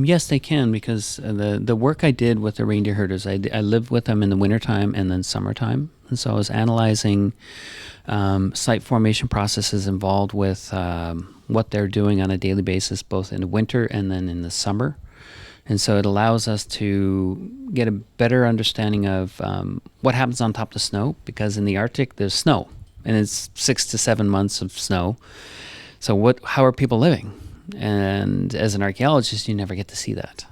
Yes, they can, because the work I did with the reindeer herders, I lived with them in the wintertime and then summertime. And so I was analyzing site formation processes involved with what they're doing on a daily basis, both in the winter and then in the summer. And so it allows us to get a better understanding of what happens on top of the snow, because in the Arctic there's snow, and it's 6 to 7 months of snow. So how are people living? And as an archaeologist, you never get to see that.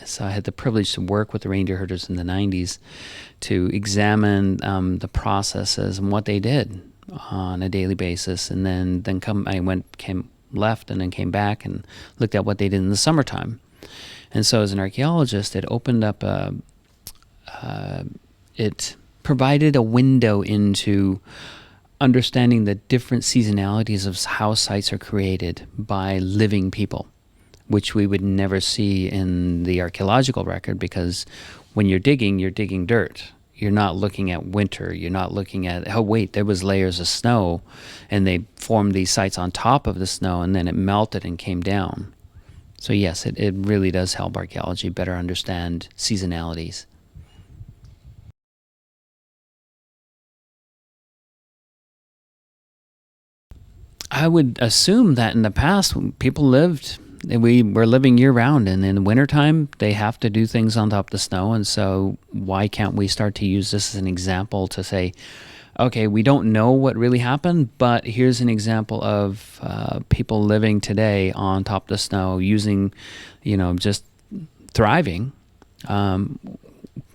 So I had the privilege to work with the reindeer herders in the 90s to examine the processes and what they did on a daily basis. And then left and then came back and looked at what they did in the summertime. And so as an archaeologist, it opened up it provided a window into understanding the different seasonalities of how sites are created by living people, which we would never see in the archaeological record, because when you're digging dirt. You're not looking at winter. You're not looking at, oh wait, there was layers of snow and they formed these sites on top of the snow and then it melted and came down. So yes, it really does help archaeology better understand seasonalities. I would assume that in the past, when people lived, we were living year round, and in the wintertime, they have to do things on top of the snow. And so why can't we start to use this as an example to say, okay, we don't know what really happened, but here's an example of people living today on top of the snow using, just thriving.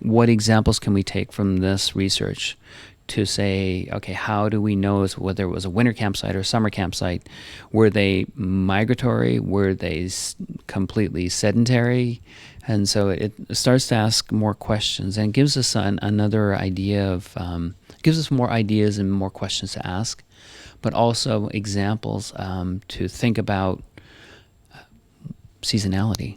What examples can we take from this research to say, okay, how do we know whether it was a winter campsite or a summer campsite? Were they migratory? Were they completely sedentary? And so it starts to ask more questions and gives us another idea of, gives us more ideas and more questions to ask, but also examples to think about seasonality.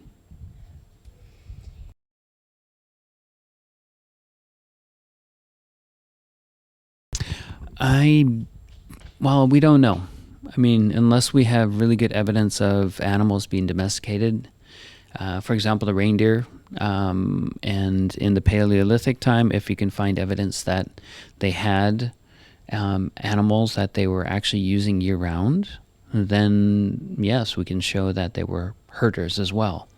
Well, we don't know. I mean, unless we have really good evidence of animals being domesticated. For example, the reindeer, and in the Paleolithic time, if you can find evidence that they had animals that they were actually using year-round, then yes, we can show that they were herders as well.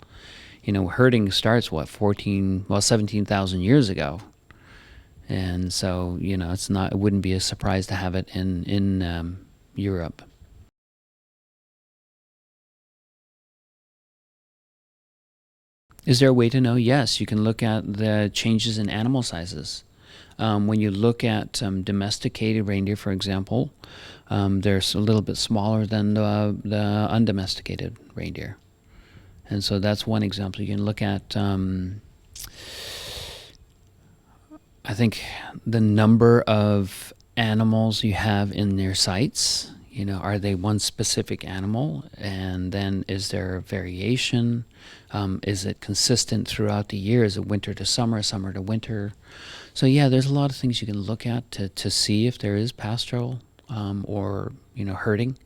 Herding starts, 17,000 years ago. And so, it wouldn't be a surprise to have it in Europe. Is there a way to know? Yes, you can look at the changes in animal sizes. When you look at domesticated reindeer, for example, they're a little bit smaller than the undomesticated reindeer. And so that's one example. You can look at, I think, the number of animals you have in their sites. Are they one specific animal? And then is there variation? Is it consistent throughout the year? Is it winter to summer, summer to winter? So yeah, there's a lot of things you can look at to see if there is pastoral or herding.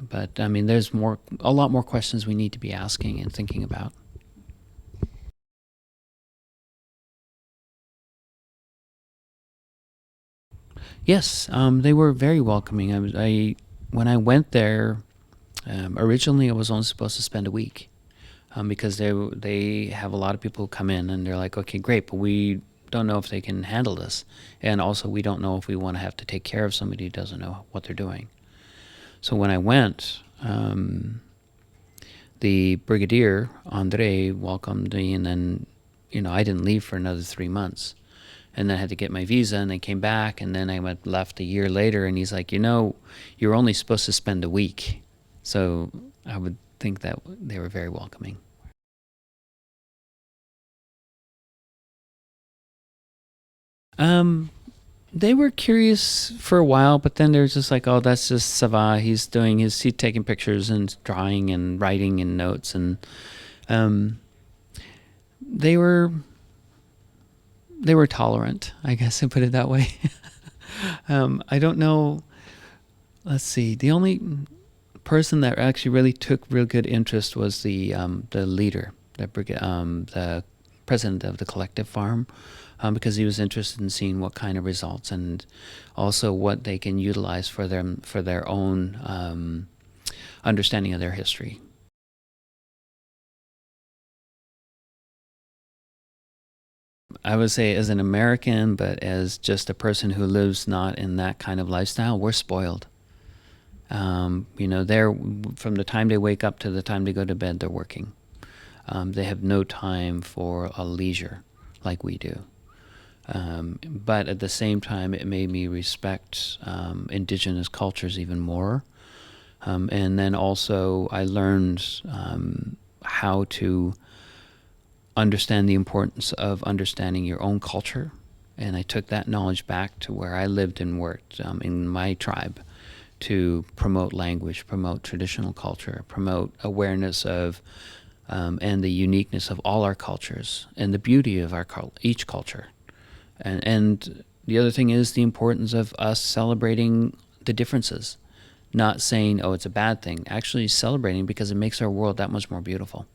But I mean, there's a lot more questions we need to be asking and thinking about. Yes, they were very welcoming. When I went there, originally I was only supposed to spend a week, because they have a lot of people who come in and they're like, okay, great, but we don't know if they can handle this, and also we don't know if we want to have to take care of somebody who doesn't know what they're doing. So when I went, the brigadier Andre welcomed me, and then I didn't leave for another 3 months. And then I had to get my visa, and then came back, and then I left a year later, and he's like, you're only supposed to spend a week. So I would think that they were very welcoming. They were curious for a while, but then they're just like, oh, that's just Sava. He's taking pictures and drawing and writing and notes, and they were tolerant, I guess I put it that way. I don't know. Let's see. The only person that actually really took real good interest was the leader, the president of the collective farm, because he was interested in seeing what kind of results and also what they can utilize for their own understanding of their history. I would say as an American, but as just a person who lives not in that kind of lifestyle, we're spoiled. They're from the time they wake up to the time they go to bed, they're working. They have no time for a leisure like we do. But at the same time, it made me respect indigenous cultures even more. And then also I learned how to understand the importance of understanding your own culture. And I took that knowledge back to where I lived and worked in my tribe to promote language, promote traditional culture, promote awareness of and the uniqueness of all our cultures and the beauty of each culture. And the other thing is the importance of us celebrating the differences, not saying, oh, it's a bad thing, actually celebrating because it makes our world that much more beautiful.